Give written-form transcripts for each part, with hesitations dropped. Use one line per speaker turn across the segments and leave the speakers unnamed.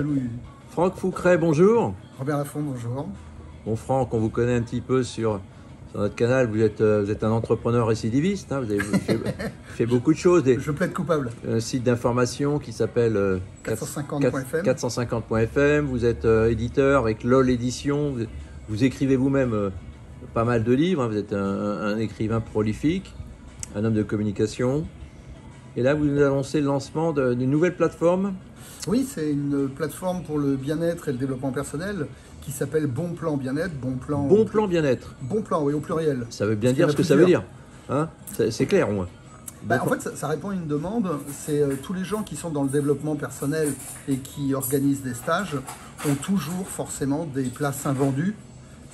Louis.
Franck Foucret, bonjour.
Robert Laffont, bonjour.
Bon Franck, on vous connaît un petit peu sur notre canal, vous êtes un entrepreneur récidiviste, hein, vous avez fait beaucoup de choses,
Je plaide coupable.
un site d'information qui s'appelle
450.fm.
450.fm, vous êtes éditeur avec LOL Édition, vous écrivez vous-même pas mal de livres, hein, vous êtes un écrivain prolifique, un homme de communication. Et là, vous nous annoncez le lancement d'une nouvelle plateforme.
Oui, c'est une plateforme pour le bien-être et le développement personnel qui s'appelle Bon Plan Bien-être. Bon Plan
Bien-être.
Bon Plan, oui, au pluriel.
Ça veut bien dire ce que ça veut dire. Hein, c'est clair au moins.
En fait, ça répond à une demande. C'est tous les gens qui sont dans le développement personnel et qui organisent des stages ont toujours forcément des places invendues.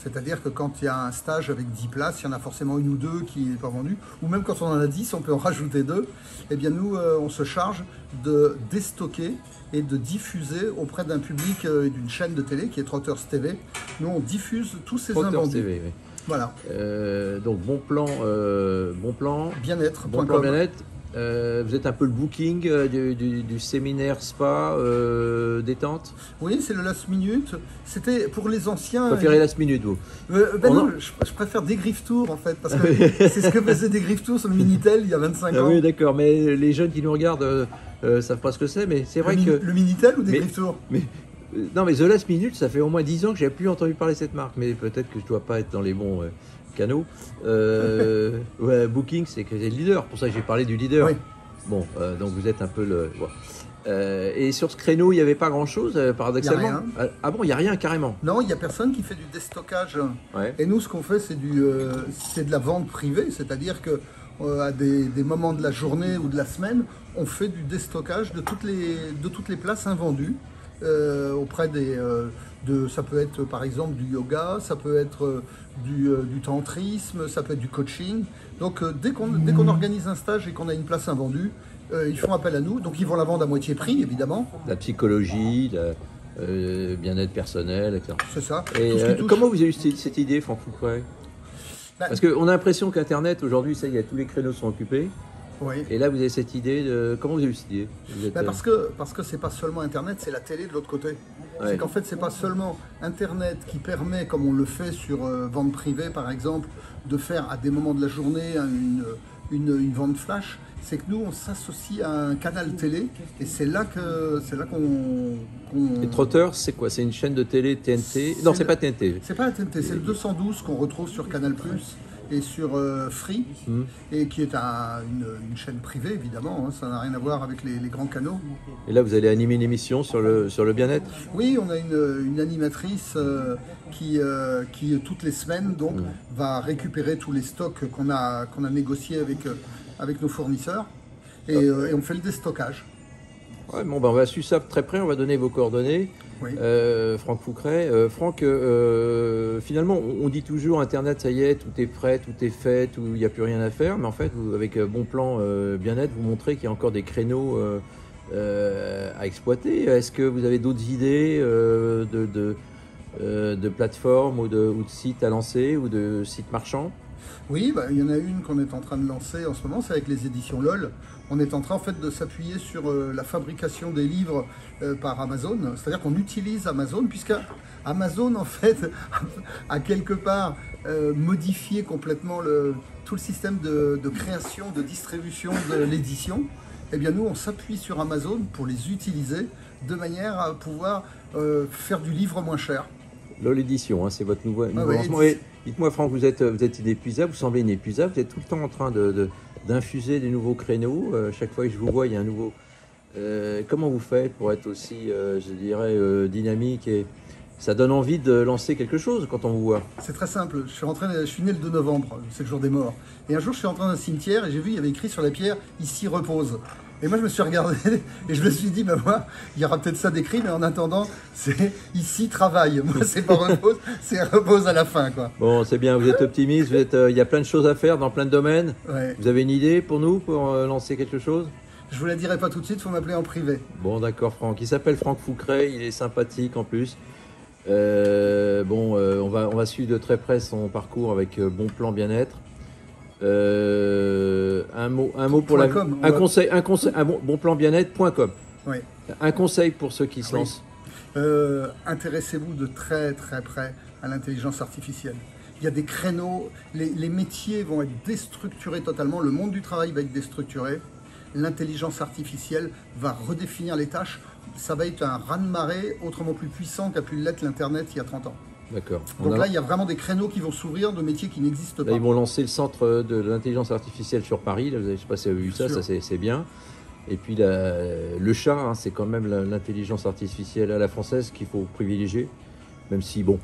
C'est-à-dire que quand il y a un stage avec 10 places, il y en a forcément une ou deux qui n'est pas vendue. Ou même quand on en a 10, on peut en rajouter 2. Eh bien nous, on se charge de déstocker et de diffuser auprès d'un public et d'une chaîne de télé qui est Trotters TV. Nous, on diffuse tous ces invendus.
TV, oui.
Voilà.
Donc bon plan
Bien-être.
bon plan bien-être. Vous êtes un peu le booking du séminaire spa détente.
Oui, c'est le last minute. C'était pour les anciens.
Vous préférez last minute, vous?
Non, je préfère Dégriffe Tour en fait, parce que c'est ce que faisait Dégriffe Tour sur le Minitel il y a 25 ans.
Oui, d'accord, mais les jeunes qui nous regardent savent pas ce que c'est, mais c'est vrai que...
Le Minitel ou Dégriffe Tour?
Non, mais The Last Minute, ça fait au moins 10 ans que j'ai plus entendu parler de cette marque, mais peut-être que je dois pas être dans les bons canaux. Ouais, Booking, c'est que c'est le leader, pour ça que j'ai parlé du leader.
Oui.
Bon, donc vous êtes un peu le... Ouais. Et sur ce créneau, il n'y avait pas grand-chose, paradoxalement.
Il y a rien.
Ah bon, il n'y a rien carrément?
Non, il n'y a personne qui fait du déstockage.
Ouais.
Et nous, ce qu'on fait, c'est de la vente privée, c'est-à-dire que à des moments de la journée ou de la semaine, on fait du déstockage de toutes les places invendues auprès ça peut être par exemple du yoga, ça peut être du tantrisme, ça peut être du coaching. Donc dès qu'on organise un stage et qu'on a une place invendue, ils font appel à nous, donc ils vont la vendre à moitié prix évidemment.
La psychologie, bien-être personnel, etc.
C'est ça.
Et comment vous avez eu cette idée, Franck Foucret? Parce qu'on a l'impression qu'Internet, aujourd'hui, ça y est, tous les créneaux sont occupés.
Oui.
Et là, vous avez cette idée de... Comment vous avez eu cette idée?
Parce que c'est pas seulement Internet, c'est la télé de l'autre côté.
Ouais.
C'est qu'en fait, c'est pas seulement Internet qui permet, comme on le fait sur vente privée par exemple, de faire à des moments de la journée une vente flash. C'est que nous, on s'associe à un canal télé et c'est là qu'on...
Et Trotters, c'est quoi? C'est une chaîne de télé TNT? Non, c'est pas TNT.
C'est pas la TNT, c'est le 212 qu'on retrouve sur Canal+ et sur Free, et qui est une chaîne privée évidemment, hein, ça n'a rien à voir avec les grands canaux.
Et là, vous allez animer une émission sur le bien-être?
Oui, on a une animatrice qui toutes les semaines donc va récupérer tous les stocks qu'on a négociés avec nos fournisseurs et on fait le déstockage.
Ouais, bon, on va suivre ça de très près, on va donner vos coordonnées.
Oui.
Franck Foucret. Franck, finalement, on dit toujours Internet, ça y est, tout est prêt, tout est fait, il n'y a plus rien à faire. Mais en fait, vous, avec Bon Plan Bien-être, vous montrez qu'il y a encore des créneaux à exploiter. Est-ce que vous avez d'autres idées de plateformes ou de sites à lancer ou de sites marchands?
Oui, il y en a une qu'on est en train de lancer en ce moment, c'est avec les éditions LOL. On est en train en fait de s'appuyer sur la fabrication des livres par Amazon. C'est-à-dire qu'on utilise Amazon, puisque Amazon en fait a quelque part modifié complètement tout le système de création, de distribution de l'édition. Eh bien nous, on s'appuie sur Amazon pour les utiliser de manière à pouvoir faire du livre moins cher.
LOL Édition, hein, c'est votre nouveau
ouais,
lancement. Dites-moi Franck, vous êtes inépuisable, vous semblez inépuisable, vous êtes tout le temps en train d'infuser des nouveaux créneaux. Chaque fois que je vous vois, il y a un nouveau... comment vous faites pour être aussi, je dirais, dynamique et ça donne envie de lancer quelque chose quand on vous voit?
C'est très simple, je suis né le 2 novembre, c'est le jour des morts. Et un jour, je suis rentré dans un cimetière et j'ai vu, il y avait écrit sur la pierre « Ici repose ». Et moi, je me suis regardé et je me suis dit, moi, il y aura peut-être ça d'écrit, mais en attendant, c'est ici travail. Moi, c'est pas repose, c'est repose à la fin, quoi.
Bon, c'est bien, vous êtes optimiste, il y a plein de choses à faire dans plein de domaines.
Ouais.
Vous avez une idée pour nous, pour lancer quelque chose?
Je vous la dirai pas tout de suite, il faut m'appeler en privé.
Bon, d'accord, Franck. Il s'appelle Franck Foucret, il est sympathique en plus. On va suivre de très près son parcours avec Bon Plan Bien-être. Un mot pour un conseil, bon plan bien-être.com.
Oui.
Un conseil pour ceux qui se lancent.
Intéressez-vous de très très près à l'intelligence artificielle. Il y a des créneaux, les métiers vont être déstructurés totalement, le monde du travail va être déstructuré, l'intelligence artificielle va redéfinir les tâches, ça va être un raz-de-marée autrement plus puissant qu'a pu l'être l'Internet il y a 30 ans.
D'accord.
Donc là, il y a vraiment des créneaux qui vont s'ouvrir de métiers qui n'existent pas.
Là, ils vont lancer le centre de l'intelligence artificielle sur Paris. Là, je ne sais pas si vous avez vu ça, c'est bien. Et puis le chat, hein, c'est quand même l'intelligence artificielle à la française qu'il faut privilégier, même si bon.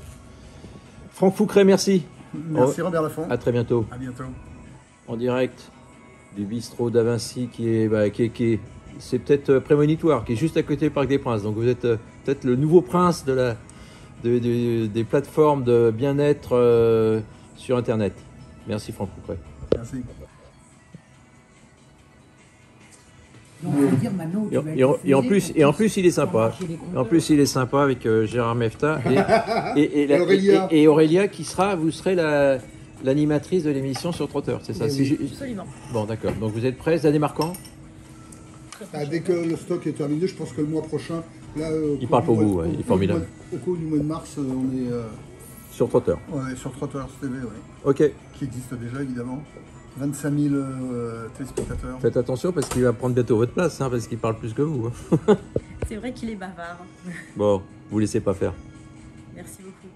Franck Foucret, merci.
Merci Robert Laffont.
À très bientôt.
À bientôt.
En direct du bistrot d'A Vinci c'est peut-être prémonitoire, qui est juste à côté du Parc des Princes. Donc vous êtes peut-être le nouveau prince des plateformes de bien-être sur Internet. Merci Franck Foucret.
Merci.
Donc, faut dire maintenant,
Et en plus, il est sympa. En plus, il est sympa avec Gérard Mefta et Aurélia vous serez l'animatrice de l'émission sur Trotter, c'est ça?
Absolument.
Bon, d'accord. Donc vous êtes prêts, ça démarre quand?
Dès que le stock est terminé, je pense que le mois prochain, là,
il parle pour vous, il est formidable.
Au cours du mois de mars, on est
sur Trotter.
Ouais, sur Trotter TV, oui.
Ok.
Qui existe déjà évidemment. 25 000 téléspectateurs.
Faites attention parce qu'il va prendre bientôt votre place, hein, parce qu'il parle plus que vous.
C'est vrai qu'il est bavard.
Bon, vous laissez pas faire.
Merci beaucoup.